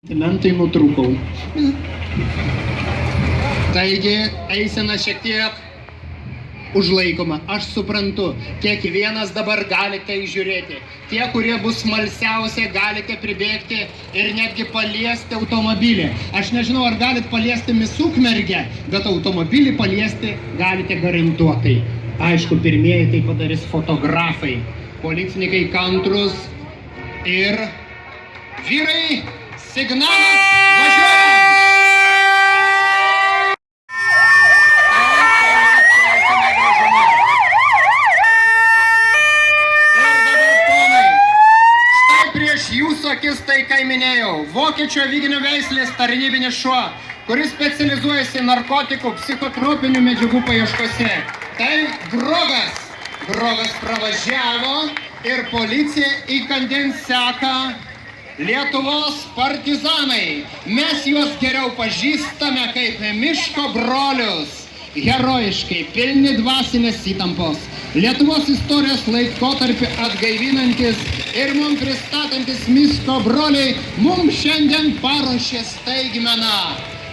Mentai nutrūkau. Taigi, eisena šiek tiek užlaikoma. Aš suprantu, kiekvienas dabar galite įžiūrėti. Tie, kurie bus smalsiausia, galite pribėgti ir netgi paliesti automobilį. Aš nežinau, ar galit paliesti Ukmergę, bet automobilį paliesti galite garantuotai. Aišku, pirmieji tai padarys fotografai, policininkai kantrus ir vyrai. Signalas, važiuojam! Ir dabar, ponai, štai prieš jūsų akis tai, ką minėjau, vokiečių aviginio veislės tarnybinis šuo, kuris specializuojasi narkotikų, psichotropinių medžiagų paieškose. Tai Grogas. Grogas pravažiavo ir policija įkandin seka Lietuvos partizanai. Mes juos geriau pažįstame kaip miško brolius. Herojiškai, pilni dvasinės įtampos. Lietuvos istorijos laikotarpį atgaivinantis ir mums pristatantis miško broliai mums šiandien paruošė staigmeną.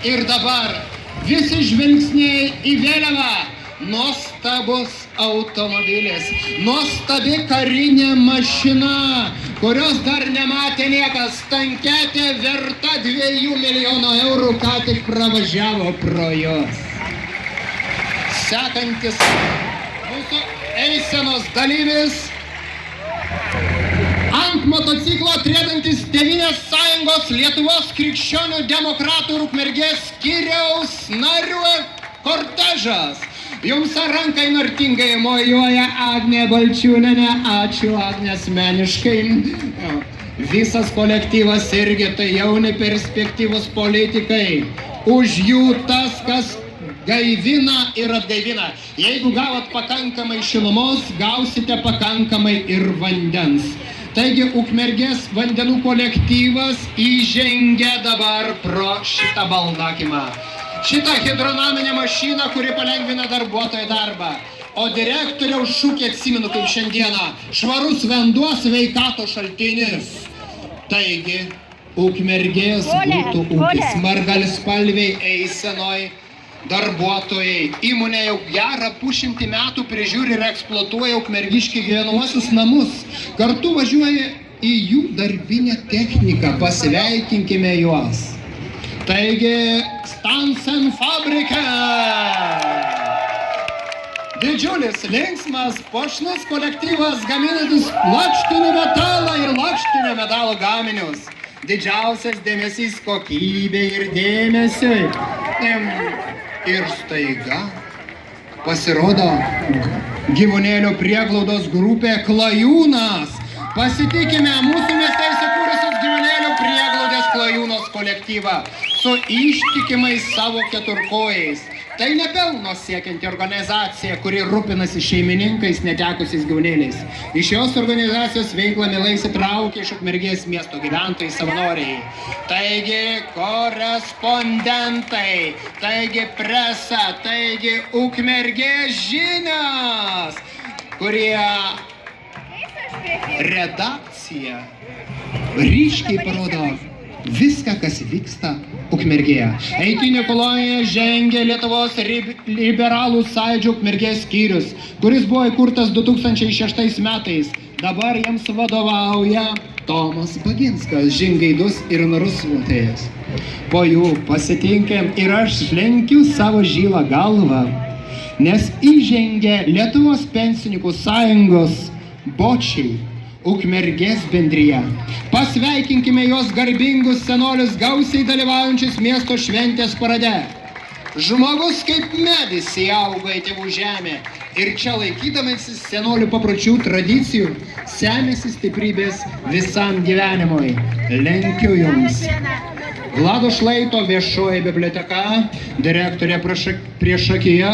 Ir dabar visi žvilgsniai į vėliavą. Nuostabus automobilis, nuostabi karinė mašina, kurios dar nematė niekas, tanketė verta 2 milijonų eurų, ką tik pravažiavo pro jos. Sekantis mūsų eisenos dalyvis, ant motociklo atriedantis Tėvynės sąjungos Lietuvos krikščionių demokratų ir Ukmergės skyriaus narių kortežas. Jums rankai nartingai mojuoja Agnė Balčiūnienė. Ačiū, Agnė, asmeniškai. Visas kolektyvas irgi tai jauni perspektyvus politikai. Už jų tas, kas gaivina ir atgaivina. Jeigu gavot pakankamai šilumos, gausite pakankamai ir vandens. Taigi, Ukmergės vandenų kolektyvas įžengia dabar pro šitą baldakimą. Šitą hidronominę mašiną, kuri palengvina darbuotojo darbą. O direktoriaus šūkį atsimenu kaip šiandieną. Švarus vanduo sveikatos šaltinis. Taigi, Ukmergės būtų ūkis. Margalspalviai eisenoj darbuotojai. Įmonė jau gerą 100 metų prižiūri ir eksploatuoja ukmergiški gyvenamuosius namus. Kartu važiuoja į jų darbinę techniką. Pasveikinkime juos. Taigi, Stansen fabrika. Didžiulis, linksmas, puošnus kolektyvas gaminantis lakštinį metalą ir lakštinio metalo gaminius. Didžiausias dėmesys kokybei ir dėmesiui. Ir staiga pasirodo gyvūnėlių prieglaudos grupė Klajūnas. Pasitikime mūsų mieste įsikūrusios gyvūnėlių prieglaudės Klajūnos kolektyvą su ištikimais savo keturkojais. Tai nepelno siekianti organizacija, kuri rūpinasi šeimininkais netekusiais gyvūnėliais. Iš šios organizacijos veiklą mielai įsitraukia iš Ukmergės miesto gyventojai savanoriai. Taigi korespondentai, taigi presa, taigi Ukmergės žinios, kurie redakcija ryškiai parodo viską, kas vyksta Ukmergėje. Eitynių kolonijoje žengia Lietuvos liberalų sąjūdžio Ukmergės skyrius, kuris buvo įkurtas 2006 metais. Dabar jiems vadovauja Tomas Baginskas, žingeidus ir narusvotojas. Po jų pasitinkam ir aš lenkiu savo žilą galvą, nes įžengia Lietuvos pensininkų sąjungos bočiai, Ukmergės bendrija. Pasveikinkime jos garbingus senolius gausiai dalyvaujančius miesto šventės parade. Žmogus kaip medis įauga į tėvų žemę ir čia laikydamasis senolių papročių tradicijų semiasi stiprybės visam gyvenimui. Lenkiu jums. Vlado Šlaito viešoji biblioteka, direktorė priešakyje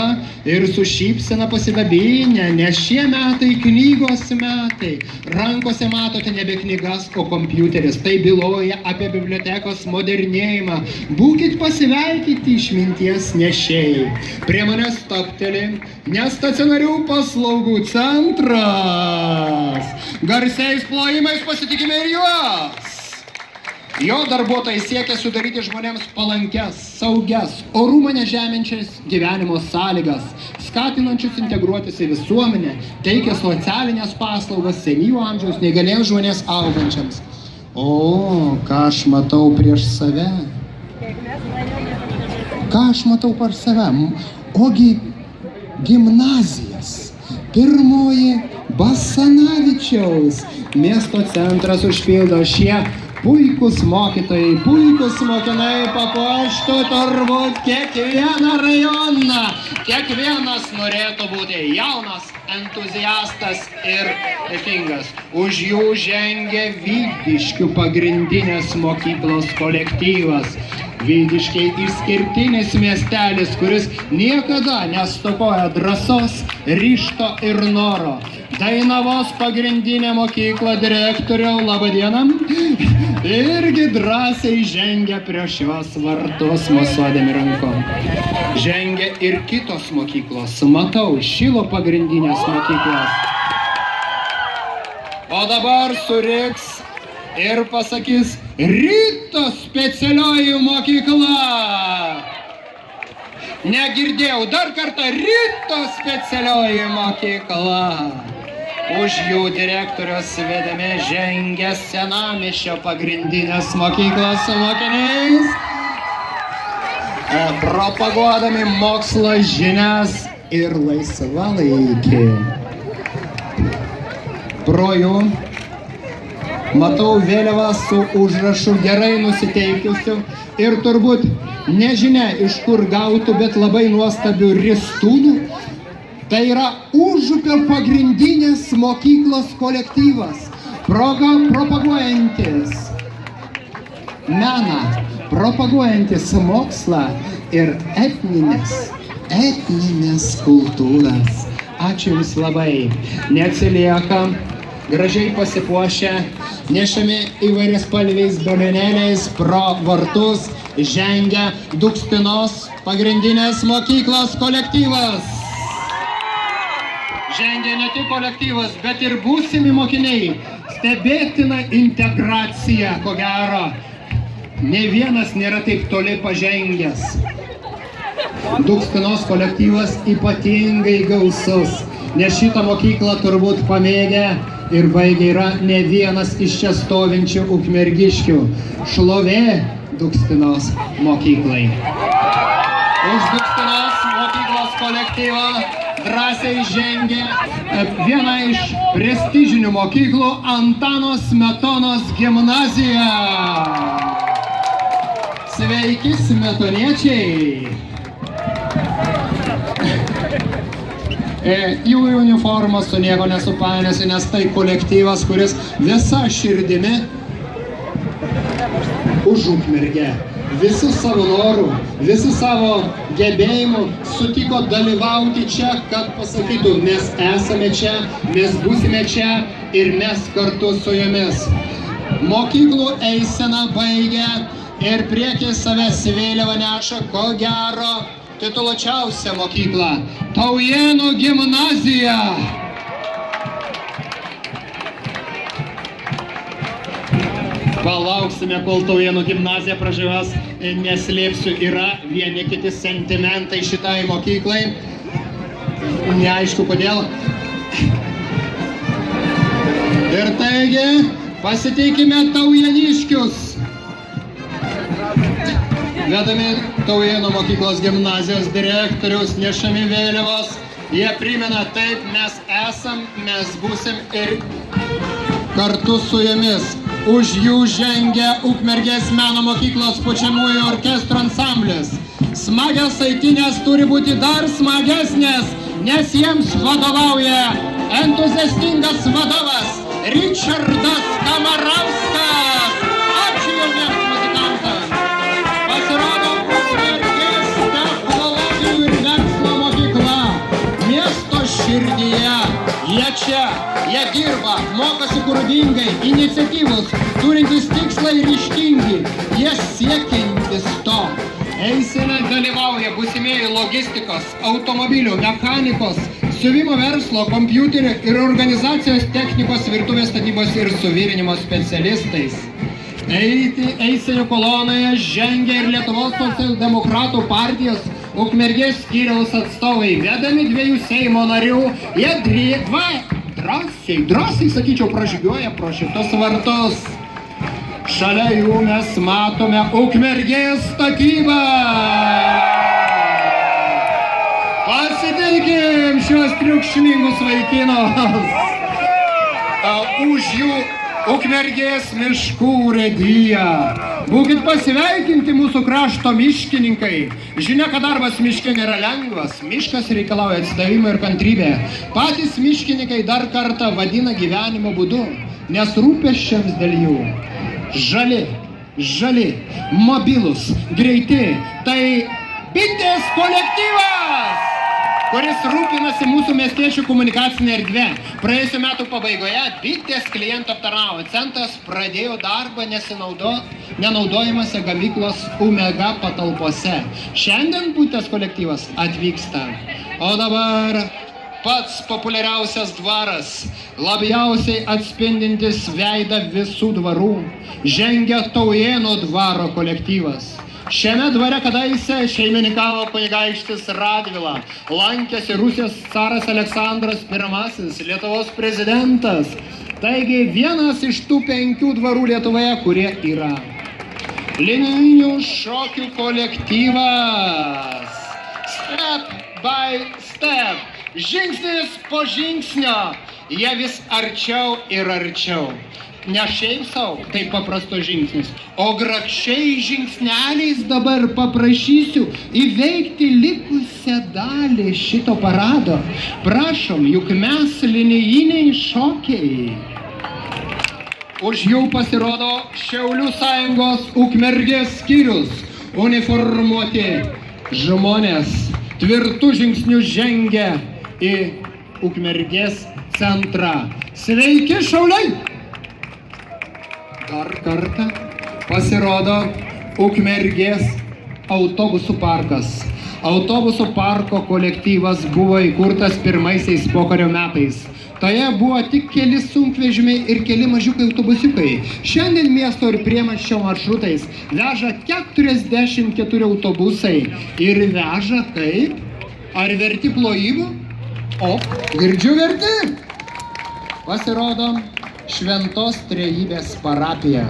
ir su šypsena pasidabinę, nes šie metai knygos metai. Rankose matote nebe knygas, o kompiuteris. Tai byloja apie bibliotekos modernėjimą. Būkit pasveikyti išminties nešėjai. Prie manęs stabteli nestacionarių paslaugų centras. Garsiais plojimais pasitikime ir juos. Jo darbuotojai siekia sudaryti žmonėms palankes, saugias, orumą nežeminčias gyvenimo sąlygas, skatinančius integruotis į visuomenę, teikia socialinės paslaugas senyvo amžiaus neįgaliems žmonėms augančiams. O, ką aš matau prieš save? Ką aš matau prieš save? Ogi gimnazijas. Pirmoji Basanavičiaus miesto centras užpildo šie puikūs mokytojai, puikūs mokinai papuoštų turbūt kiekvieną rajoną. Kiekvienas norėtų būti jaunas, entuziastas ir dėkingas. Už jų žengia Vydiškių pagrindinės mokyklos kolektyvas. Vydiškiai išskirtinis miestelis, kuris niekada nestokoja drąsos, ryžto ir noro. Dainavos pagrindinė mokykla direktoriau, laba diena. Irgi drąsiai žengia prie šios vartus mosuodami rankom. Žengia ir kitos mokyklos. Matau, Šilo pagrindinės mokyklos. O dabar suriks ir pasakys Ryto specialioji mokykla. Negirdėjau, dar kartą Ryto specialioji mokykla. Už jų direktorius vedami žengia Senamiesčio pagrindinės mokyklos mokiniais, propaguodami mokslo žinias ir laisvalaikį. Pro jų matau vėliavą su užrašu gerai nusiteikusiu ir turbūt nežinia iš kur gautų, bet labai nuostabių ristūnų. Tai yra Užupio pagrindinės mokyklos kolektyvas, propaguojantis meną, propaguojantis mokslą ir etninės kultūras. Ačiū Jums labai. Neatsilieka, gražiai pasipuošę, nešami įvairias spalviais balionėliais pro vartus, žengia Dukstinos pagrindinės mokyklos kolektyvas. Žengia ne tik kolektyvas, bet ir būsimi mokiniai. Stebėtina integracija, ko gero. Ne vienas nėra taip toli pažengęs. Dukstinos kolektyvas ypatingai gausus, nes šitą mokyklą turbūt pamėgę ir baigę yra ne vienas iš čia stovinčių ukmergiškių. Šlovė Dukstinos mokyklai. Už Dukstinos mokyklos kolektyvą drąsiai žengia viena iš prestižinių mokyklų Antano Smetonos gimnazija. Sveiki, smetoniečiai! Jų uniformą su nieko nesupainiosi, nes tai kolektyvas, kuris visa širdimi už Ukmergę. Visų savo norų, visų savo gebėjimų sutiko dalyvauti čia, kad pasakytų, mes esame čia, mes būsime čia ir mes kartu su jomis. Mokyklų eiseną baigia ir priekį savęs vėliavą neša, ko gero, tituluočiausia mokykla – Taujėnų gimnazija. Palauksime, kol Taujėnų gimnazija pražyvas, neslėpsiu, yra vieni kiti sentimentai šitai mokyklai. Neaišku kodėl. Ir taigi, pasiteikime taujėniškius. Vedami Taujėnų mokyklos gimnazijos direktoriaus nešami vėliavos. Jie primena, taip mes esam, mes būsim ir kartu su jomis. Už jų žengia Ukmergės meno mokyklos pučiamųjų orkestro ansamblis. Smagios eitynės turi būti dar smagesnės, nes jiems vadovauja entuziastingas vadovas Ričardas Kamarauskas. Ačiū jauniems muzikantams. Pasirodo Ukmergės technologijų ir verslo mokykla. Miesto širdyje. Jie čia, jie dirba, mokosi kūrybingai, iniciatyvūs, turintys tikslą ir ryžtingi, jie siekiantis to. Eisene dalyvauja būsimieji logistikos, automobilių, mechanikos, siuvimo verslo, kompiuterių ir organizacijos technikos, virtuvės statybos ir suvirinimo specialistais. Eisenių kolonoje žengia ir Lietuvos socialdemokratų partijos Ukmergės skyriaus atstovai, vedami 2 Seimo narių, jie drąsiai, sakyčiau, pražygiuoja pro šitos vartus. Šalia jų mes matome Ukmergės statybą. Pasitinkim šios triukšmingus vaikinus. Už jų Ukmergės miškų urėdija. Būkit pasveikinti mūsų krašto miškininkai. Žinia, kad darbas miške nėra lengvas. Miškas reikalauja atsidavimo ir kantrybė. Patys miškininkai dar kartą vadina gyvenimo būdu, nes rūpesčiams dėl jų. Žali, mobilus, greiti. Tai bitės kolektyvas, kuris rūpinasi mūsų miestiečių komunikacinė erdvė. Praėjusių metų pabaigoje bitės klientą aptarnavo. Centras pradėjo darbą nenaudojamose gamyklos Omega patalpose. Šiandien bitės kolektyvas atvyksta. O dabar pats populiariausias dvaras, labiausiai atspindintis veidą visų dvarų, žengia Taujėnų dvaro kolektyvas. Šiame dvare kadaise šeimininkavo kunigaikštis Radvila, lankėsi Rusijos caras Aleksandras I, Lietuvos prezidentas. Taigi vienas iš tų 5 dvarų Lietuvoje, kurie yra. Linijinių šokių kolektyvas. Step by step, žingsnis po žingsnio, jie vis arčiau ir arčiau. Ne šiaip savo, tai paprastos žingsnis, o grakščiai žingsneliais dabar paprašysiu įveikti likusią dalį šito parado. Prašom, juk mes linijiniai šokiai. Už jų pasirodo Šiaulių sąjungos Ukmergės skyrius, uniformuoti žmonės tvirtų žingsnių žengia į Ukmergės centrą. Sveiki, šauliai! Dar kartą pasirodo Ukmergės autobusų parkas. Autobusų parko kolektyvas buvo įkurtas pirmaisiais pokario metais. Toje buvo tik keli sunkvežimiai ir keli mažiukai autobusiukai. Šiandien miesto ir priemiesčio maršrutais veža 44 autobusai. Ir veža kaip? Ar verti plojimų? O, girdžiu verti. Pasirodo Šventos Trejybės parapija.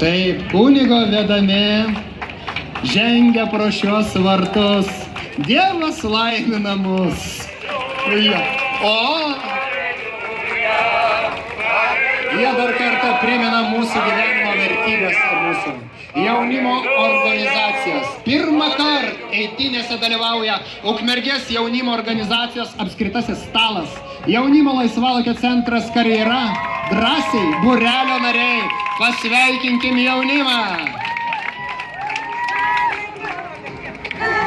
Taip, kunigo vedami žengia pro šios vartus. Dievas laimina mus. O, jie dar kartą primena mūsų gyvenimo vertybės ir mūsų jaunimo organizacijas. Pirmą kartą eitynėse dalyvauja Ukmergės jaunimo organizacijos apskritasis stalas, jaunimo laisvalaikio centras Karjera, drąsiai būrelio nariai, pasveikinkim jaunimą.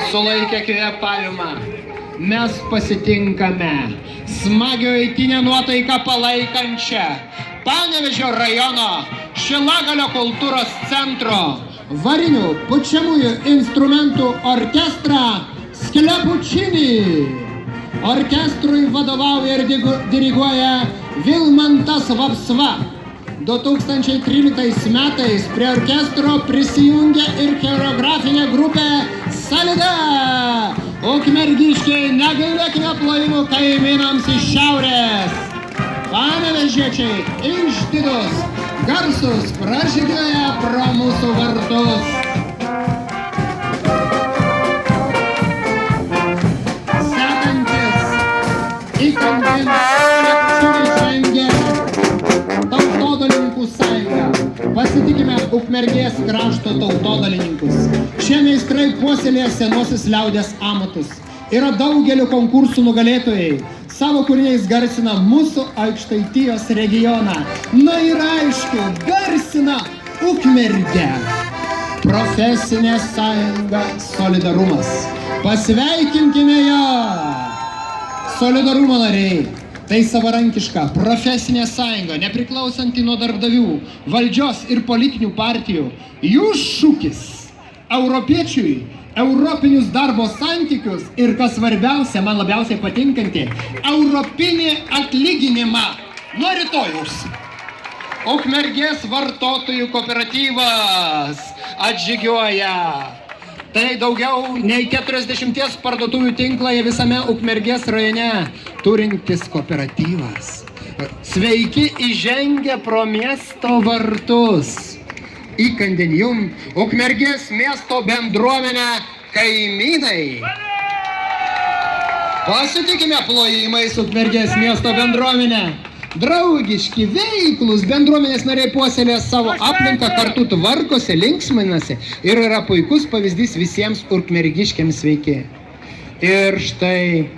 Sulaikę kvėpavimą, mes pasitinkame smagio eitynę nuotaiką palaikančią Panevėžio rajono Šilagalio kultūros centro varinių pučiamųjų instrumentų orkestrą Sklepučinį. Orkestrui vadovauja ir diriguoja Vilmantas Vapsva. 2013 metais prie orkestro prisijungė ir choreografinė grupė Salida. Ukmergiškiai, negailėkime plojimų kaimynams iš šiaurės. Panevėžiečiai išdidūs, garsūs, pražygiuoja pro mūsų vartus. Sekantis įkandin žengia Tautodalininkų sąjunga. Pasitikime Ukmergės krašto tautodalininkus. Šie meistrai puoselėja senosios liaudies amatus. Yra daugelio konkursų nugalėtojai. Savo kūriniais garsina mūsų Aukštaitijos regioną. Na ir aišku, garsina Ukmergę. Profesinė sąjunga Solidarumas. Pasveikinkime ją! Solidarumo nariai. Tai savarankiška profesinė sąjunga, nepriklausanti nuo darbdavių, valdžios ir politinių partijų. Jų šūkis europiečiui europinius darbo santykius ir, kas svarbiausia, man labiausiai patinkanti, europinį atlyginimą nuo rytojaus. Ukmergės vartotojų kooperatyvas atžygiuoja. Tai daugiau nei 40 parduotuvių tinklai visame Ukmergės rajone turintis kooperatyvas. Sveiki įžengę pro miesto vartus. Įkandin jum Ukmergės miesto bendruomenę kaimynai. Pasitikime plojimais Ukmergės miesto bendruomenę. Draugiški, veiklūs bendruomenės nariai puoselėja savo aplinką, kartu tvarkosi, linksminasi ir yra puikus pavyzdys visiems ukmergiškiams sveiki. Ir štai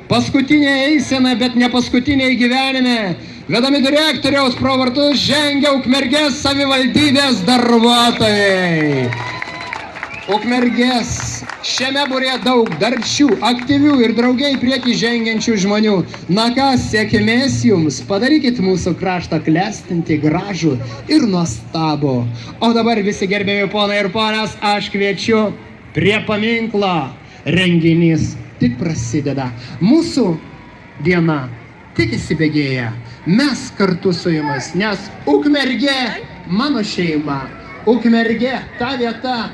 paskutinė eisena, bet ne paskutinė gyvenime. Vedami direktoriaus pro vartus žengia Ukmergės savivaldybės darbuotojai. Ukmergės šiame būrė daug darbščių, aktyvių ir draugiai prieki žengiančių žmonių. Na ką, sėkmės jums, padarykit mūsų kraštą klestinti, gražų ir nuostabų. O dabar visi gerbėjai ponai ir ponios, aš kviečiu prie paminklo. Renginys tik prasideda. Mūsų diena tik įsibėgėja. Mes kartu su jumis, nes Ukmergė mano šeima. Ukmergė ta vieta,